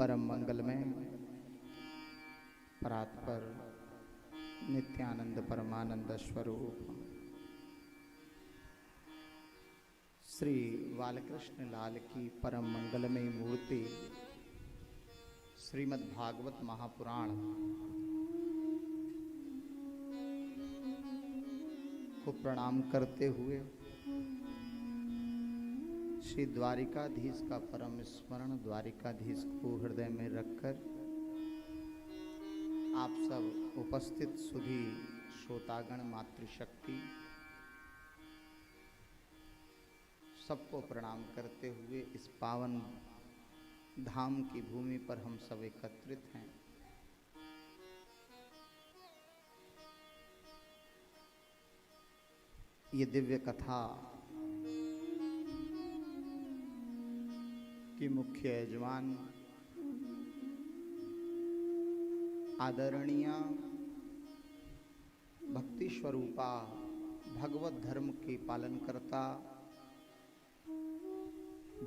परम मंगलमय परात्पर नित्यानंद परमानंद स्वरूप श्री बालकृष्ण लाल की परम मंगलमय मूर्ति श्रीमद् भागवत महापुराण को प्रणाम करते हुए श्री द्वारिकाधीश का परम स्मरण द्वारिकाधीश को हृदय में रखकर आप सब उपस्थित सुधी श्रोतागण मातृशक्ति सबको प्रणाम करते हुए इस पावन धाम की भूमि पर हम सब एकत्रित हैं। ये दिव्य कथा की मुख्य यजमान आदरणीय भक्ति स्वरूपा भगवत धर्म की पालनकर्ता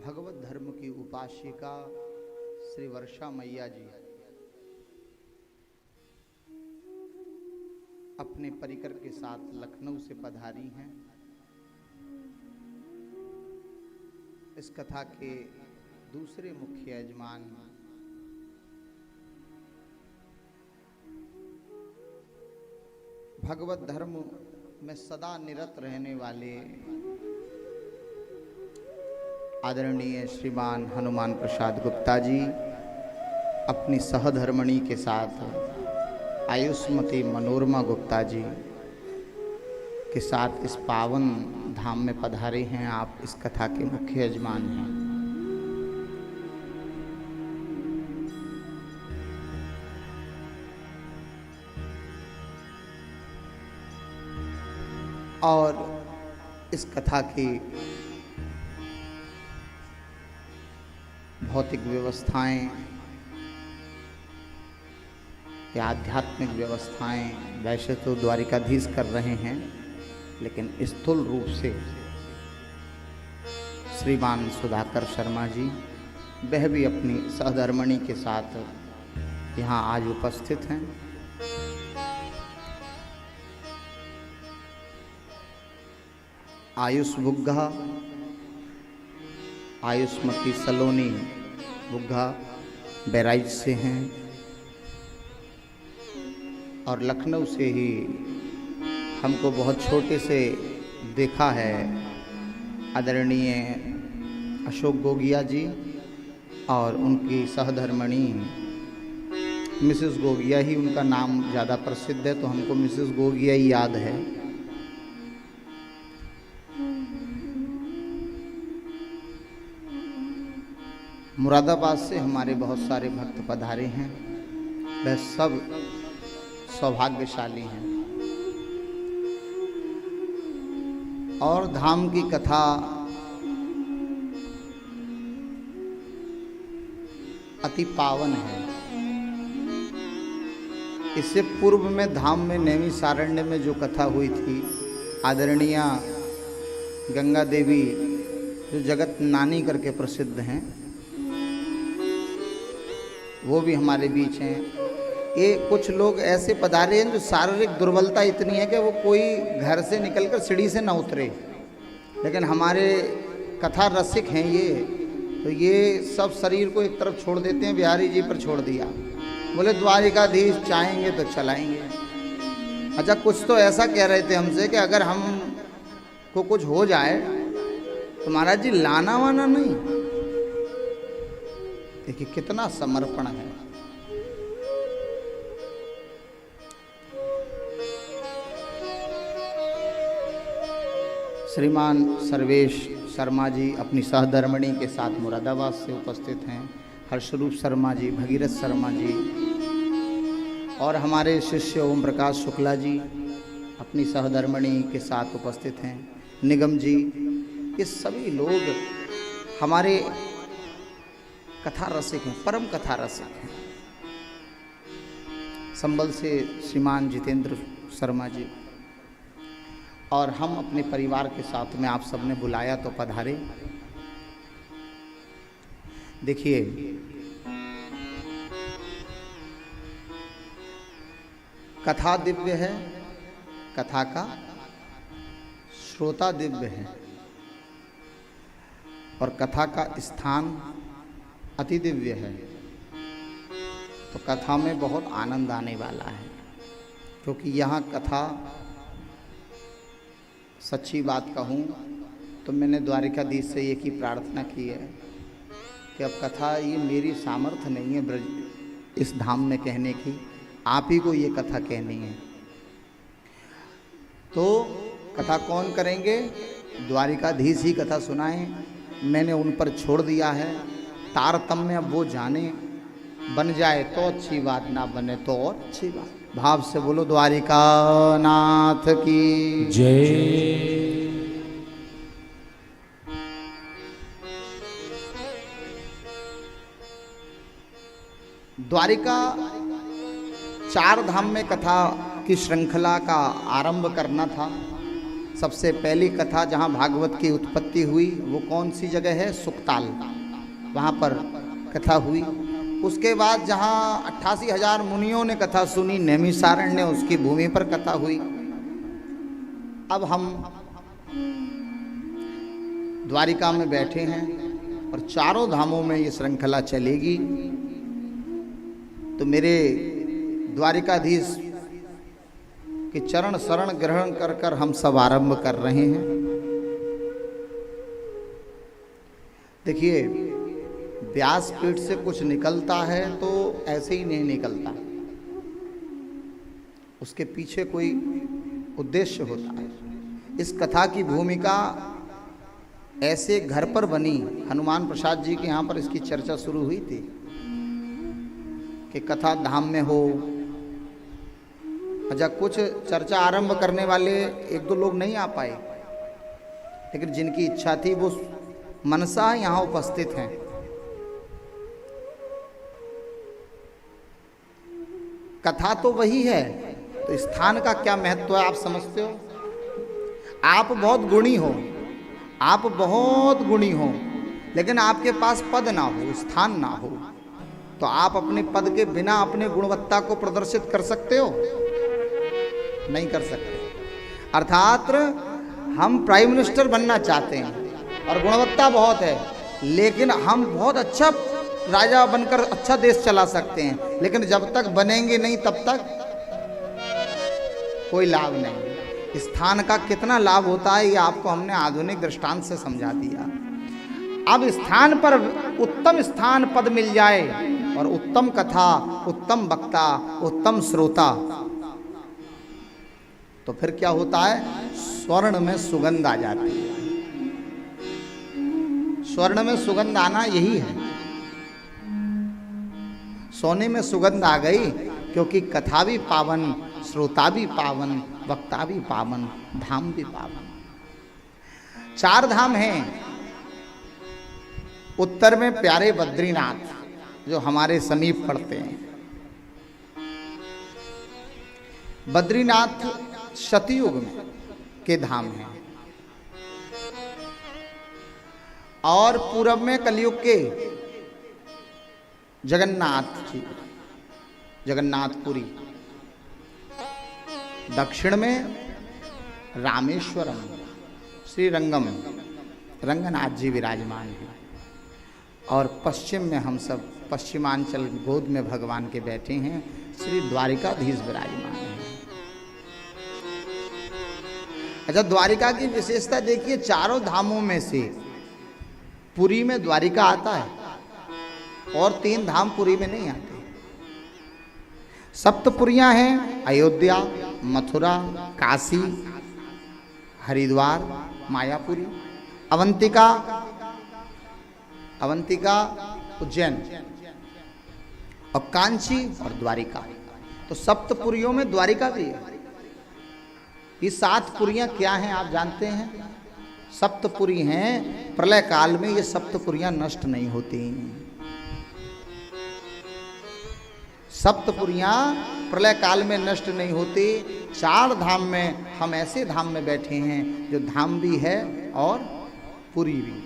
भगवत धर्म की उपासिका श्री वर्षा मैया जी अपने परिकर के साथ लखनऊ से पधारी हैं। इस कथा के दूसरे मुख्य यजमान भगवत धर्म में सदा निरत रहने वाले आदरणीय श्रीमान हनुमान प्रसाद गुप्ता जी अपनी सहधर्मणी के साथ आयुष्मती मनोरमा गुप्ता जी के साथ इस पावन धाम में पधारे हैं। आप इस कथा के मुख्य यजमान हैं। और इस कथा की भौतिक व्यवस्थाएं या आध्यात्मिक व्यवस्थाएं वैसे तो द्वारिकाधीश कर रहे हैं, लेकिन स्थूल रूप से श्रीमान सुधाकर शर्मा जी वह भी अपनी सहधर्मणी के साथ यहाँ आज उपस्थित हैं। आयुष बुग्गा आयुष्मती सलोनी बुग्गा बहराइच से हैं और लखनऊ से ही हमको बहुत छोटे से देखा है आदरणीय अशोक गोगिया जी और उनकी सहधर्मणी मिसेस गोगिया ही, उनका नाम ज़्यादा प्रसिद्ध है तो हमको मिसेस गोगिया ही याद है। मुरादाबाद से हमारे बहुत सारे भक्त पधारे हैं, वह सब सौभाग्यशाली हैं। और धाम की कथा अति पावन है। इससे पूर्व में धाम में नैमिषारण्य में जो कथा हुई थी आदरणीय गंगा देवी जो जगत नानी करके प्रसिद्ध हैं, वो भी हमारे बीच हैं। ये कुछ लोग ऐसे पधारे हैं जो शारीरिक दुर्बलता इतनी है कि वो कोई घर से निकलकर सीढ़ी से ना उतरे, लेकिन हमारे कथा रसिक हैं ये, तो ये सब शरीर को एक तरफ छोड़ देते हैं। बिहारी जी पर छोड़ दिया, बोले द्वारिकाधीश चाहेंगे तो चलाएंगे। अच्छा, कुछ तो ऐसा कह रहे थे हमसे कि अगर हम को कुछ हो जाए तो महाराज जी लाना वाना नहीं। देखिए कितना समर्पण है। श्रीमान सर्वेश शर्मा जी अपनी सहधर्मणी के साथ मुरादाबाद से उपस्थित हैं। हर्षरूप शर्मा जी, भगीरथ शर्मा जी और हमारे शिष्य ओम प्रकाश शुक्ला जी अपनी सहधर्मणी के साथ उपस्थित हैं। निगम जी, ये सभी लोग हमारे कथा रसिक हैं, परम कथा रसिक हैं। संबल से श्रीमान जितेंद्र शर्मा जी और हम अपने परिवार के साथ में आप सबने बुलाया तो पधारे। देखिए कथा दिव्य है, कथा का श्रोता दिव्य है, और कथा का स्थान अति दिव्य है। तो कथा में बहुत आनंद आने वाला है, क्योंकि यहाँ कथा, सच्ची बात कहूँ तो मैंने द्वारिकाधीश से एक ही प्रार्थना की है कि अब कथा, ये मेरी सामर्थ्य नहीं है ब्रज इस धाम में कहने की, आप ही को ये कथा कहनी है। तो कथा कौन करेंगे? द्वारिकाधीश ही कथा सुनाएं। मैंने उन पर छोड़ दिया है। तारतम्य अब वो जाने, बन जाए तो अच्छी बात, ना बने तो और अच्छी बात। भाव से बोलो द्वारिका नाथ की जय। द्वारिका चार धाम में कथा की श्रृंखला का आरंभ करना था। सबसे पहली कथा जहाँ भागवत की उत्पत्ति हुई वो कौन सी जगह है? सुकताल, वहाँ पर कथा हुई। उसके बाद जहाँ 88,000 मुनियों ने कथा सुनी, नैमिषारण्य उसकी भूमि पर कथा हुई। अब हम द्वारिका में बैठे हैं और चारों धामों में ये श्रृंखला चलेगी। तो मेरे द्वारिकाधीश के चरण शरण ग्रहण कर कर हम सब आरंभ कर रहे हैं। देखिए, व्यासपीठ से कुछ निकलता है तो ऐसे ही नहीं निकलता, उसके पीछे कोई उद्देश्य होता है। इस कथा की भूमिका ऐसे घर पर बनी, हनुमान प्रसाद जी के यहाँ पर इसकी चर्चा शुरू हुई थी कि कथा धाम में हो। अच्छा, कुछ चर्चा आरंभ करने वाले एक दो लोग नहीं आ पाए, लेकिन जिनकी इच्छा थी वो मनसा यहाँ उपस्थित हैं। कथा तो वही है, तो स्थान का क्या महत्व है आप समझते हो? आप बहुत गुणी हो, आप बहुत गुणी हो, लेकिन आपके पास पद ना हो, स्थान ना हो, तो आप अपने पद के बिना अपने गुणवत्ता को प्रदर्शित कर सकते हो? नहीं कर सकते। अर्थात हम प्राइम मिनिस्टर बनना चाहते हैं और गुणवत्ता बहुत है, लेकिन हम बहुत अच्छा राजा बनकर अच्छा देश चला सकते हैं, लेकिन जब तक बनेंगे नहीं तब तक कोई लाभ नहीं। स्थान का कितना लाभ होता है ये आपको हमने आधुनिक दृष्टांत से समझा दिया। अब स्थान पर उत्तम स्थान पद मिल जाए और उत्तम कथा, उत्तम वक्ता, उत्तम श्रोता, तो फिर क्या होता है? स्वर्ण में सुगंध आ जाती है। स्वर्ण में सुगंध आना यही है, सोने में सुगंध आ गई, क्योंकि कथा भी पावन, श्रोता भी पावन, वक्ता भी पावन, धाम भी पावन। चार धाम हैं। उत्तर में प्यारे बद्रीनाथ जो हमारे समीप पड़ते हैं। बद्रीनाथ सतयुग में के धाम हैं, और पूरब में कलयुग के जगन्नाथ जी, जगन्नाथपुरी। दक्षिण में रामेश्वरम, श्रीरंगम, रंगनाथ जी विराजमान हैं, और पश्चिम में हम सब पश्चिमांचल गोद में भगवान के बैठे हैं, श्री द्वारिकाधीश विराजमान हैं। अच्छा, द्वारिका की विशेषता देखिए, चारों धामों में से पुरी में द्वारिका आता है और 3 धाम पुरी में नहीं आते। सप्तपुरियां हैं अयोध्या, मथुरा, काशी, हरिद्वार, मायापुरी, अवंतिका, उज्जैन, और कांची और द्वारिका। तो सप्तपुरियों में द्वारिका भी है। ये 7 पुरियां क्या हैं आप जानते हैं? सप्तपुरी हैं। प्रलय काल में ये सप्तपुरियां नष्ट नहीं होती। सप्तपुरियां प्रलय काल में नष्ट नहीं होती। 4 धाम में हम ऐसे धाम में बैठे हैं जो धाम भी है और पुरी भी।